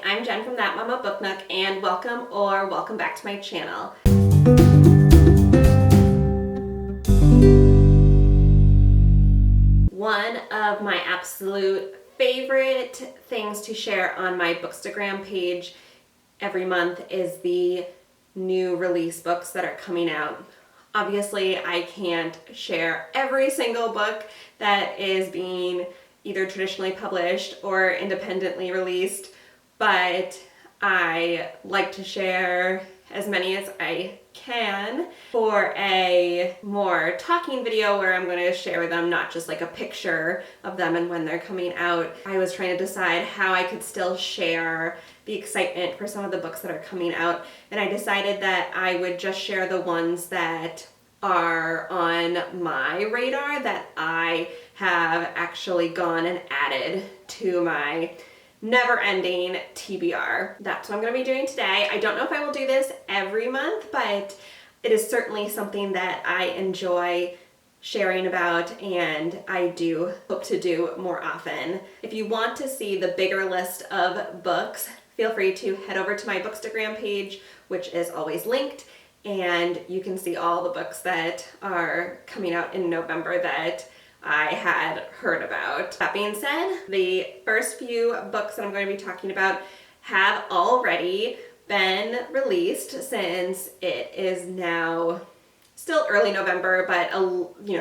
I'm Jen from That Mama Book Nook, and welcome back to my channel. One of my absolute favorite things to share on my Bookstagram page every month is the new release books that are coming out. Obviously, I can't share every single book that is being either traditionally published or independently released, but I like to share as many as I can for a more talking video where I'm going to share them, not just like a picture of them and when they're coming out. I was trying to decide how I could still share the excitement for some of the books that are coming out, and I decided that I would just share the ones that are on my radar that I have actually gone and added to my never-ending TBR. That's what I'm going to be doing today. I don't know if I will do this every month, but it is certainly something that I enjoy sharing about, and I do hope to do more often. If you want to see the bigger list of books, feel free to head over to my Bookstagram page, which is always linked, and you can see all the books that are coming out in November that I had heard about. That being said, the first few books that I'm going to be talking about have already been released, since it is now still early November, but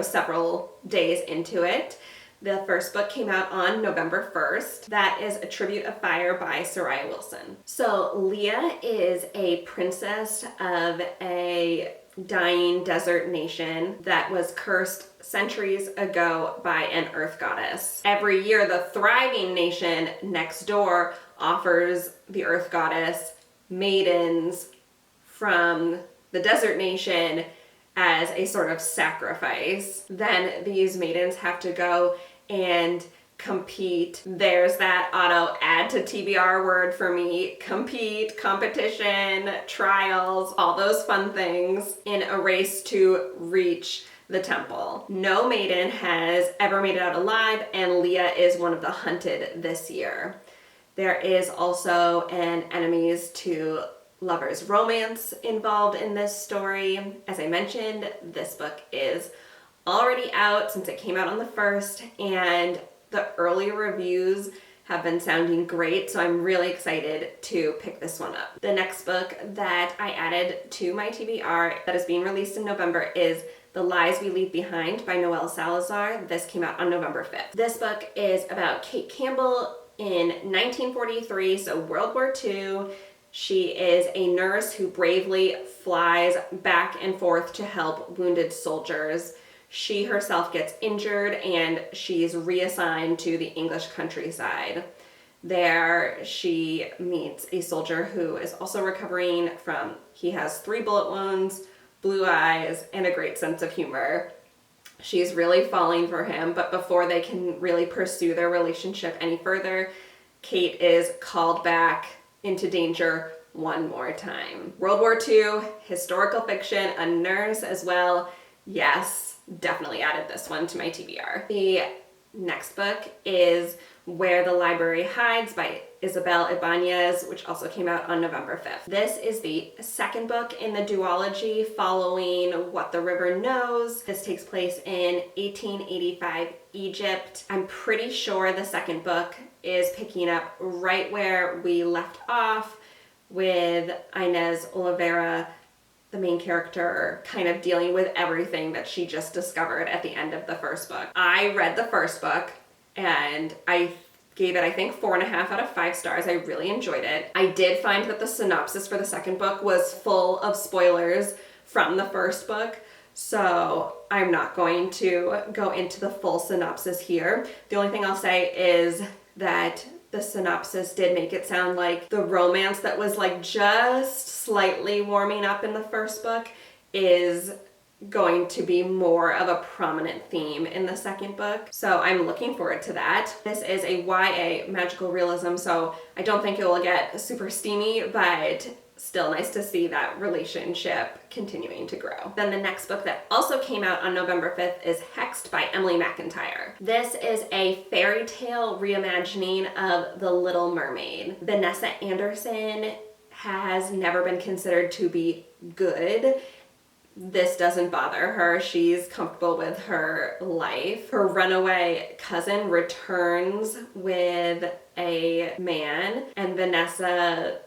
several days into it. The first book came out on November 1st. That is A Tribute of Fire by Soraya Wilson. So Leah is a princess of a dying desert nation that was cursed centuries ago by an earth goddess. Every year, the thriving nation next door offers the earth goddess maidens from the desert nation as a sort of sacrifice. Then these maidens have to go and compete. There's that auto add to TBR word for me. Compete, competition, trials, all those fun things in a race to reach the temple. No maiden has ever made it out alive, and Leah is one of the hunted this year. There is also an enemies to lovers romance involved in this story. As I mentioned, this book is already out since it came out on the 1st, and the early reviews have been sounding great, so I'm really excited to pick this one up. The next book that I added to my TBR that is being released in November is The Lies We Leave Behind by Noelle Salazar. This came out on November 5th. This book is about Kate Campbell in 1943, so World War II. She is a nurse who bravely flies back and forth to help wounded soldiers. She herself gets injured and she's reassigned to the English countryside. There she meets a soldier who is also recovering from, he has 3 bullet wounds, blue eyes, and a great sense of humor. She's really falling for him, but before they can really pursue their relationship any further, Kate is called back into danger one more time. World War II, historical fiction, a nurse as well. Yes, definitely added this one to my TBR. The next book is Where the Library Hides by Isabel Ibanez, which also came out on November 5th. This is the second book in the duology following What the River Knows. This takes place in 1885 Egypt. I'm pretty sure the second book is picking up right where we left off, with Inez Oliveira, the main character, kind of dealing with everything that she just discovered at the end of the first book. I read the first book and I gave it, I think, 4.5 out of 5 stars. I really enjoyed it. I did find that the synopsis for the second book was full of spoilers from the first book, so I'm not going to go into the full synopsis here. The only thing I'll say is that the synopsis did make it sound like the romance that was like just slightly warming up in the first book is going to be more of a prominent theme in the second book. So I'm looking forward to that. This is a YA magical realism, so I don't think it will get super steamy, but still nice to see that relationship continuing to grow. Then the next book that also came out on November 5th is Hexed by Emily McIntyre. This is a fairy tale reimagining of The Little Mermaid. Vanessa Anderson has never been considered to be good. This doesn't bother her. She's comfortable with her life. Her runaway cousin returns with a man, and Vanessa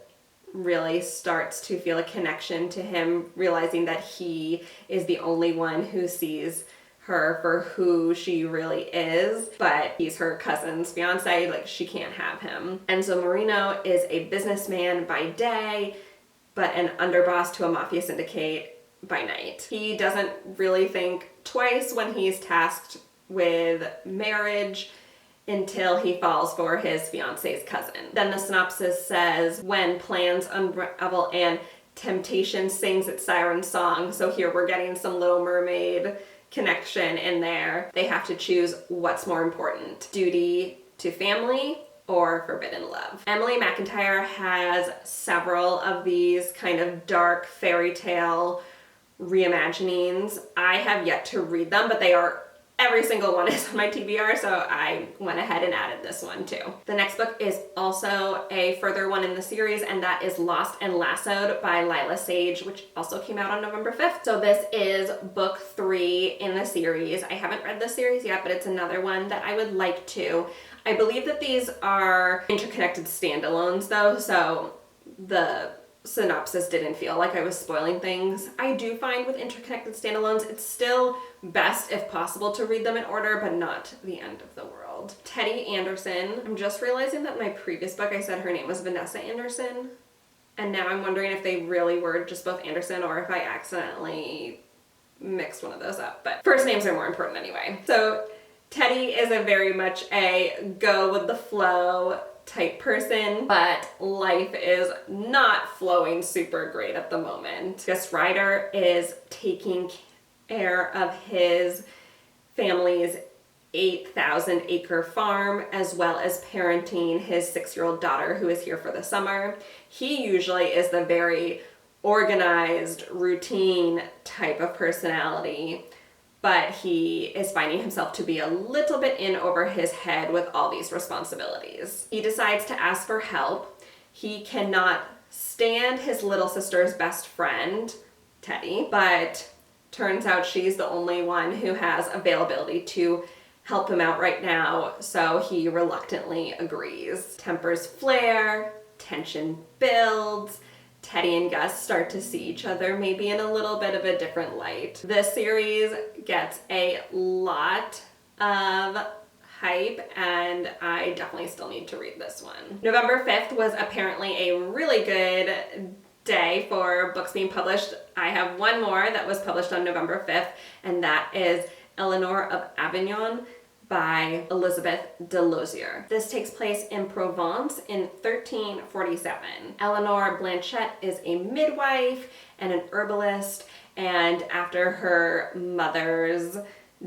really starts to feel a connection to him, realizing that he is the only one who sees her for who she really is, but he's her cousin's fiance, like she can't have him. Enzo Marino is a businessman by day, but an underboss to a mafia syndicate by night. He doesn't really think twice when he's tasked with marriage until he falls for his fiance's cousin. Then the synopsis says, when plans unravel and temptation sings its siren song. So here we're getting some Little Mermaid connection in there. They have to choose what's more important, duty to family or forbidden love. Emily McIntyre has several of these kind of dark fairy tale reimaginings. I have yet to read them, but every single one is on my TBR, so I went ahead and added this one too. The next book is also a further one in the series, and that is Lost and Lassoed by Lila Sage, which also came out on November 5th. So this is book 3 in the series. I haven't read this series yet, but it's another one that I would like to. I believe that these are interconnected standalones though, so the synopsis didn't feel like I was spoiling things. I do find with interconnected standalones, it's still best if possible to read them in order, but not the end of the world. Teddy Anderson. I'm just realizing that in my previous book I said her name was Vanessa Anderson, and now I'm wondering if they really were just both Anderson or if I accidentally mixed one of those up, but first names are more important anyway. So Teddy is a very much a go with the flow type person, but life is not flowing super great at the moment. This writer is taking care of his family's 8,000 acre farm, as well as parenting his 6-year-old daughter who is here for the summer. He usually is the very organized, routine type of personality, but he is finding himself to be a little bit in over his head with all these responsibilities. He decides to ask for help. He cannot stand his little sister's best friend, Teddy, but turns out she's the only one who has availability to help him out right now, so he reluctantly agrees. Tempers flare, tension builds, Teddy and Gus start to see each other maybe in a little bit of a different light. This series gets a lot of hype, and I definitely still need to read this one. November 5th was apparently a really good day for books being published. I have one more that was published on November 5th, and that is Eleanor of Avignon by Elizabeth de Lozier. This takes place in Provence in 1347. Eleanor Blanchette is a midwife and an herbalist, and after her mother's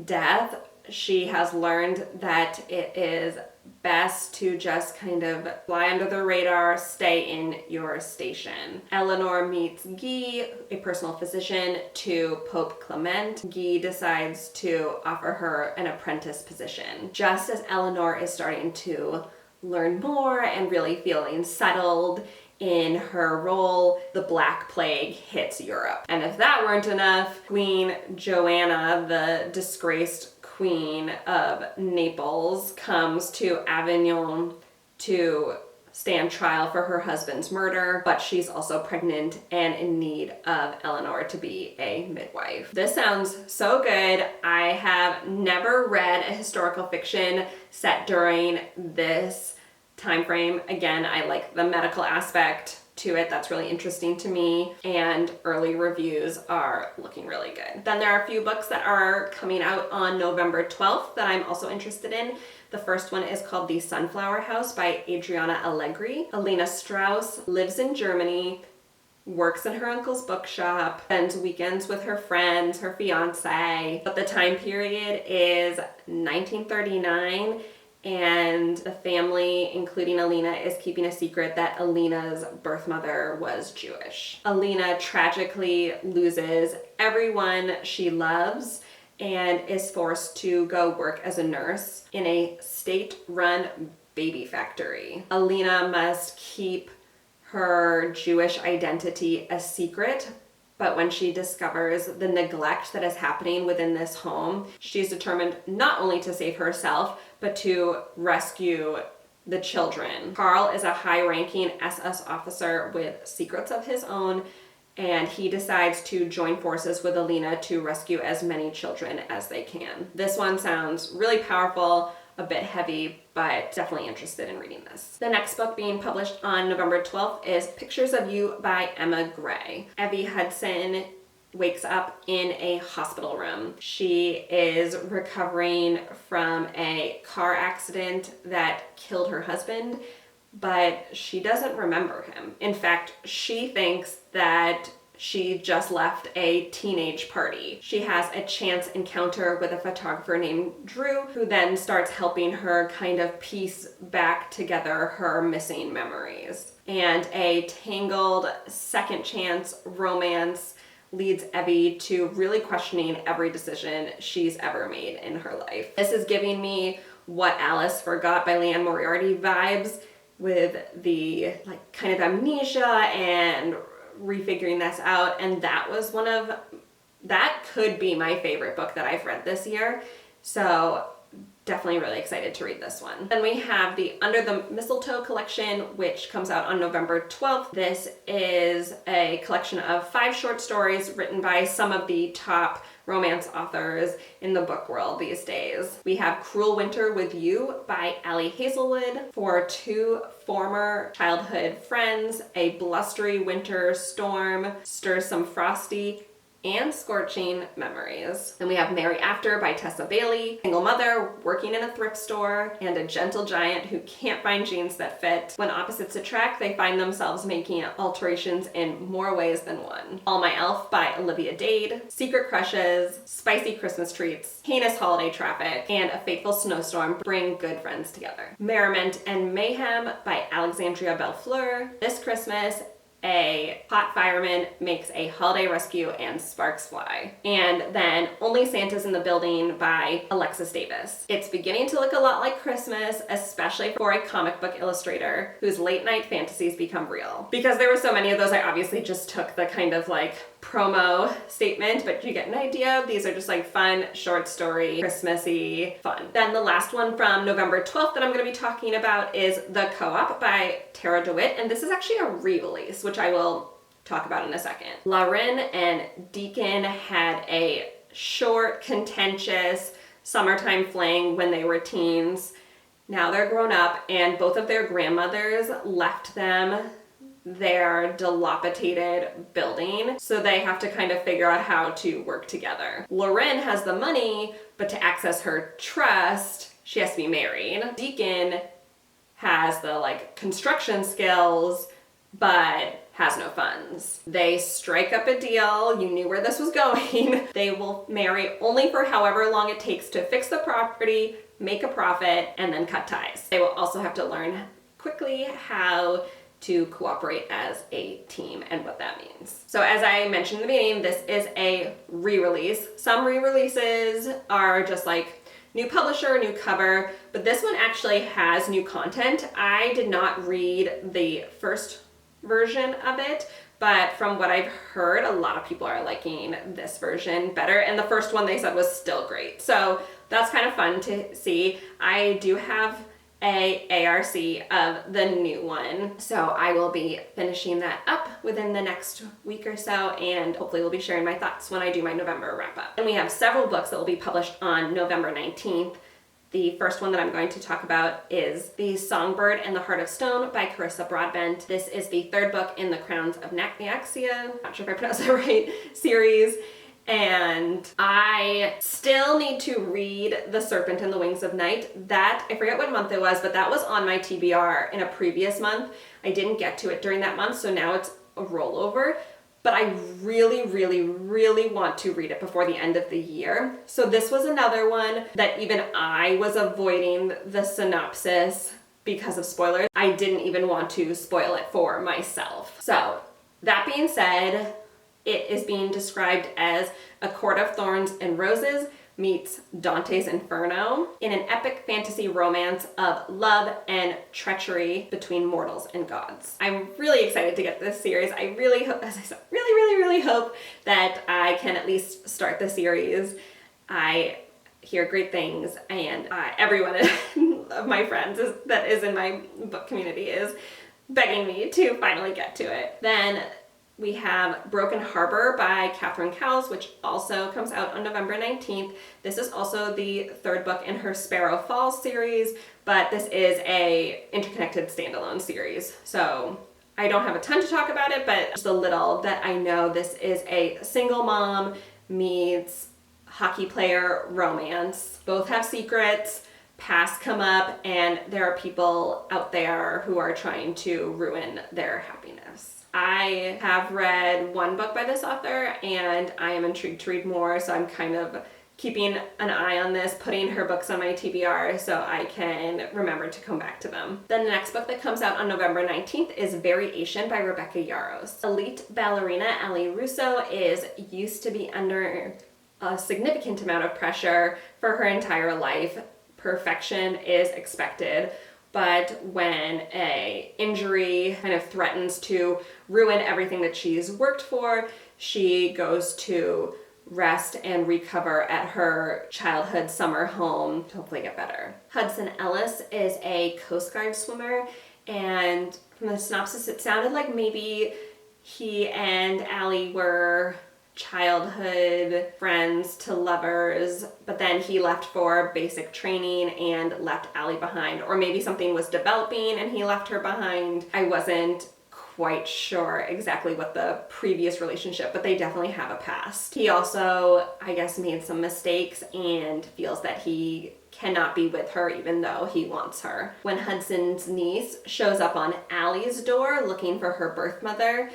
death, she has learned that it is best to just kind of fly under the radar, stay in your station. Eleanor meets Guy, a personal physician, to Pope Clement. Guy decides to offer her an apprentice position. Just as Eleanor is starting to learn more and really feeling settled in her role, the Black Plague hits Europe. And if that weren't enough, Queen Joanna, the disgraced Queen of Naples, comes to Avignon to stand trial for her husband's murder, but she's also pregnant and in need of Eleanor to be a midwife. This sounds so good. I have never read a historical fiction set during this time frame. Again, I like the medical aspect to it. That's really interesting to me, and early reviews are looking really good. Then there are a few books that are coming out on November 12th that I'm also interested in. The first one is called The Sunflower House by Adriana Allegri. Alina Strauss lives in Germany, works in her uncle's bookshop, spends weekends with her friends, her fiance, but the time period is 1939, and the family, including Alina, is keeping a secret that Alina's birth mother was Jewish. Alina tragically loses everyone she loves and is forced to go work as a nurse in a state-run baby factory. Alina must keep her Jewish identity a secret, but when she discovers the neglect that is happening within this home, she's determined not only to save herself, but to rescue the children. Carl is a high-ranking SS officer with secrets of his own, and he decides to join forces with Alina to rescue as many children as they can. This one sounds really powerful, a bit heavy, but definitely interested in reading this. The next book being published on November 12th is Pictures of You by Emma Gray. Evie Hudson wakes up in a hospital room. She is recovering from a car accident that killed her husband, but she doesn't remember him. In fact, she thinks that she just left a teenage party. She has a chance encounter with a photographer named Drew, who then starts helping her kind of piece back together her missing memories. And a tangled second chance romance leads Evie to really questioning every decision she's ever made in her life. This is giving me What Alice Forgot by Leanne Moriarty vibes, with the like kind of amnesia and refiguring this out, and that could be my favorite book that I've read this year, so definitely really excited to read this one. Then we have the Under the Mistletoe collection, which comes out on November 12th. This is a collection of 5 short stories written by some of the top romance authors in the book world these days. We have Cruel Winter with You by Allie Hazelwood. For 2 former childhood friends, a blustery winter storm stirs some frosty and scorching memories. Then we have Marry After by Tessa Bailey, single mother working in a thrift store, and a gentle giant who can't find jeans that fit. When opposites attract, they find themselves making alterations in more ways than one. All My Elf by Olivia Dade, Secret Crushes, Spicy Christmas Treats, Heinous Holiday Traffic, and A Fateful Snowstorm bring good friends together. Merriment and Mayhem by Alexandria Bellefleur. This Christmas, a hot fireman makes a holiday rescue and sparks fly. And then Only Santa's in the Building by Alexis Davis. It's beginning to look a lot like Christmas, especially for a comic book illustrator whose late night fantasies become real. Because there were so many of those, I obviously just took the kind of like promo statement, but you get an idea. These are just like fun, short story, Christmassy fun. Then the last one from November 12th that I'm going to be talking about is The Co-op by Tara DeWitt, and this is actually a re-release, which I will talk about in a second. Lauren and Deacon had a short, contentious summertime fling when they were teens. Now they're grown up, and both of their grandmothers left them their dilapidated building, so they have to kind of figure out how to work together. Lauren has the money, but to access her trust, she has to be married. Deacon has the like construction skills, but has no funds. They strike up a deal. You knew where this was going. They will marry only for however long it takes to fix the property, make a profit, and then cut ties. They will also have to learn quickly how to cooperate as a team and what that means. So as I mentioned in the beginning, this is a re-release. Some re-releases are just like new publisher, new cover, but this one actually has new content. I did not read the first version of it, but from what I've heard, a lot of people are liking this version better, and the first one they said was still great. So that's kind of fun to see. I do have a ARC of the new one, so I will be finishing that up within the next week or so, and hopefully we'll be sharing my thoughts when I do my November wrap up. And we have several books that will be published on November 19th. The first one that I'm going to talk about is The Songbird and the Heart of Stone by Carissa Broadbent. This is the 3rd book in the Crowns of Nyaxia, not sure if I pronounced that right, series. And I still need to read The Serpent and the Wings of Night. That, I forget what month it was, but that was on my TBR in a previous month. I didn't get to it during that month, so now it's a rollover. but I really, really, really want to read it before the end of the year. So this was another one that even I was avoiding the synopsis because of spoilers. I didn't even want to spoil it for myself. So that being said, it is being described as A Court of Thorns and Roses meets Dante's Inferno in an epic fantasy romance of love and treachery between mortals and gods. I'm really excited to get this series. I really hope, as I said, really hope that I can at least start the series. I hear great things, and everyone of my friends that is in my book community is begging me to finally get to it. Then we have Broken Harbor by Catherine Cowles, which also comes out on November 19th. This is also the third book in her Sparrow Falls series, but this is a interconnected standalone series. So I don't have a ton to talk about it, but just a little that I know. This is a single mom meets hockey player romance. Both have secrets, pasts come up, and there are people out there who are trying to ruin their happiness. I have read one book by this author and I am intrigued to read more, so I'm kind of keeping an eye on this, putting her books on my TBR so I can remember to come back to them. Then the next book that comes out on November 19th is Variation by Rebecca Yarros. Elite ballerina Ali Russo used to be under a significant amount of pressure for her entire life. Perfection is expected. But when an injury kind of threatens to ruin everything that she's worked for, she goes to rest and recover at her childhood summer home to hopefully get better. Hudson Ellis is a Coast Guard swimmer, and from the synopsis it sounded like maybe he and Allie were childhood friends to lovers, but then he left for basic training and left Allie behind, or maybe something was developing and he left her behind. I wasn't quite sure exactly what the previous relationship, but they definitely have a past. He also, I guess, made some mistakes and feels that he cannot be with her even though he wants her. When Hudson's niece shows up on Allie's door looking for her birth mother,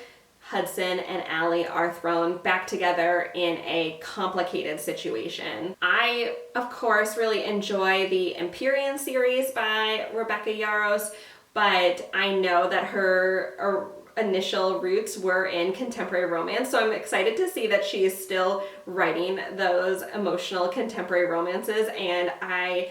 Hudson and Allie are thrown back together in a complicated situation. I, of course, really enjoy the Empyrean series by Rebecca Yarros, but I know that her initial roots were in contemporary romance, so I'm excited to see that she is still writing those emotional contemporary romances, and I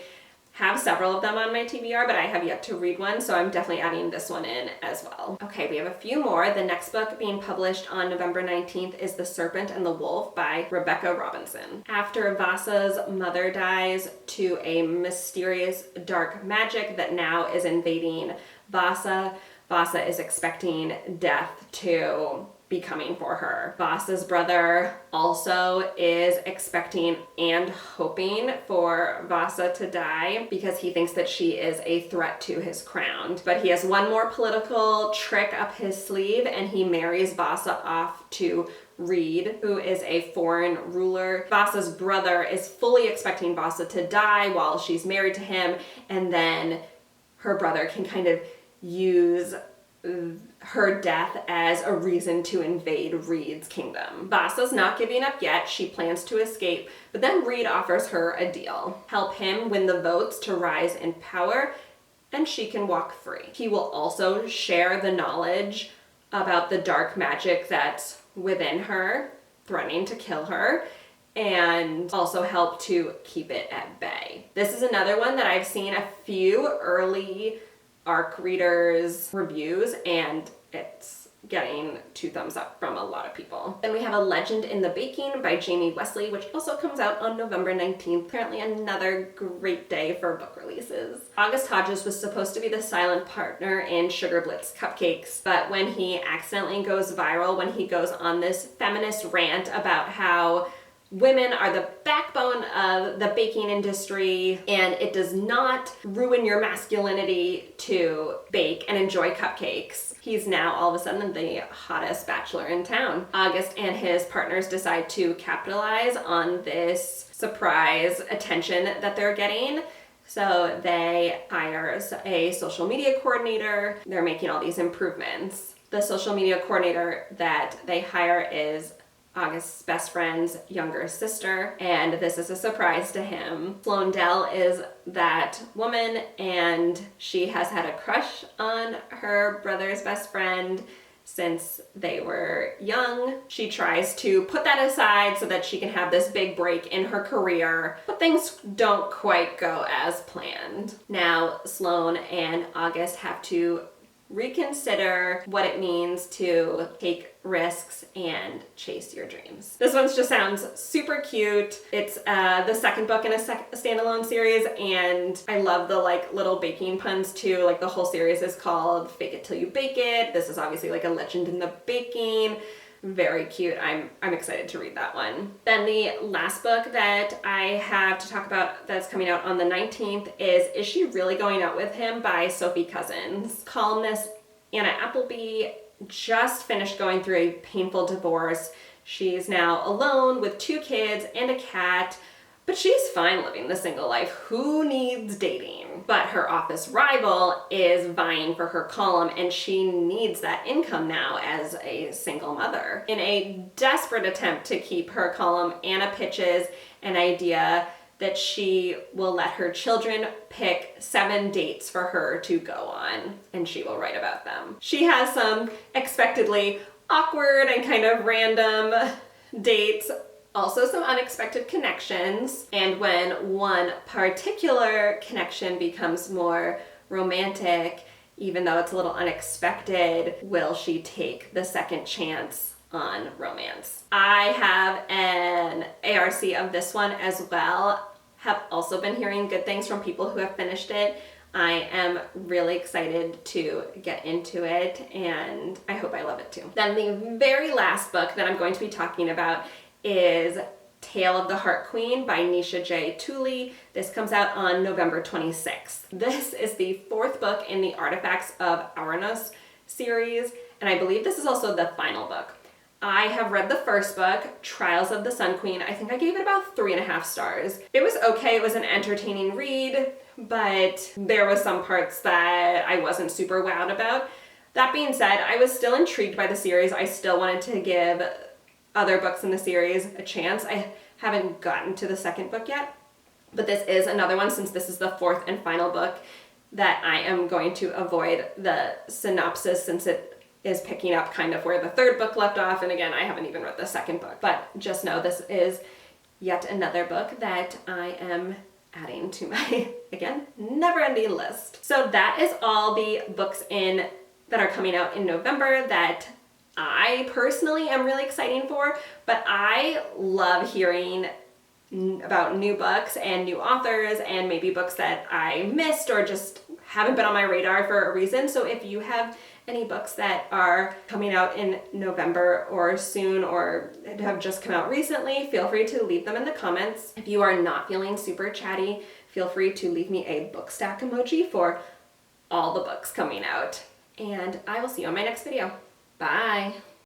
have several of them on my TBR, but I have yet to read one, so I'm definitely adding this one in as well. Okay, we have a few more. The next book being published on November 19th is The Serpent and the Wolf by Rebecca Robinson. After Vasa's mother dies to a mysterious dark magic that now is invading Vasa, Vasa is expecting death to be coming for her. Vasa's brother also is expecting and hoping for Vasa to die because he thinks that she is a threat to his crown. But he has one more political trick up his sleeve, and he marries Vasa off to Reed, who is a foreign ruler. Vasa's brother is fully expecting Vasa to die while she's married to him, and then her brother can kind of use her death as a reason to invade Reed's kingdom. Vasa's not giving up yet. She plans to escape, but then Reed offers her a deal. Help him win the votes to rise in power, and she can walk free. He will also share the knowledge about the dark magic that's within her, threatening to kill her, and also help to keep it at bay. This is another one that I've seen a few early ARC readers' reviews, and it's getting 2 thumbs up from a lot of people. Then we have A Legend in the Baking by Jamie Wesley, which also comes out on November 19th. Apparently another great day for book releases. August Hodges was supposed to be the silent partner in Sugar Blitz Cupcakes, but when he accidentally goes viral, when he goes on this feminist rant about how women are the backbone of the baking industry, and it does not ruin your masculinity to bake and enjoy cupcakes. He's now all of a sudden the hottest bachelor in town. August and his partners decide to capitalize on this surprise attention that they're getting. So they hire a social media coordinator. They're making all these improvements. The social media coordinator that they hire is August's best friend's younger sister, and this is a surprise to him. Sloane Dell is that woman, and she has had a crush on her brother's best friend since they were young. She tries to put that aside so that she can have this big break in her career, but things don't quite go as planned. Now, Sloane and August have to reconsider what it means to take risks and chase your dreams. This one just sounds super cute. It's the second book in a standalone series, and I love the like little baking puns too. Like the whole series is called Fake It Till You Bake It. This is obviously like a legend in the baking. Very cute. I'm excited to read that one. Then the last book that I have to talk about that's coming out on the 19th is She Really Going Out With Him by Sophie Cousins. Columnist Anna Appleby just finished going through a painful divorce. She's now alone with 2 kids and a cat, but she's fine living the single life. Who needs dating? But her office rival is vying for her column, and she needs that income now as a single mother. In a desperate attempt to keep her column, Anna pitches an idea that she will let her children pick 7 dates for her to go on, and she will write about them. She has some expectedly awkward and kind of random dates, also some unexpected connections, and when one particular connection becomes more romantic, even though it's a little unexpected, will she take the second chance on romance? I have an ARC of this one as well. Have also been hearing good things from people who have finished it. I am really excited to get into it, and I hope I love it too. Then the very last book that I'm going to be talking about is Tale of the Heart Queen by Nisha J. Tooley. This comes out on November 26th. This is the 4th book in the Artifacts of Uranus series, and I believe this is also the final book. I have read the first book, Trials of the Sun Queen. I think I gave it about 3.5 stars. It was okay. It was an entertaining read, but there was some parts that I wasn't super wowed about. That being said, I was still intrigued by the series. I still wanted to give other books in the series a chance. I haven't gotten to the second book yet, but this is another one, since this is the 4th and final book, that I am going to avoid the synopsis, since it is picking up kind of where the 3rd book left off, and again, I haven't even read the 2nd book. But just know this is yet another book that I am adding to my, again, never-ending list. So that is all the books that are coming out in November that I personally am really excited for, but I love hearing about new books and new authors, and maybe books that I missed or just haven't been on my radar for a reason. So if you have any books that are coming out in November or soon, or have just come out recently, feel free to leave them in the comments. If you are not feeling super chatty, feel free to leave me a book stack emoji for all the books coming out. And I will see you on my next video. Bye!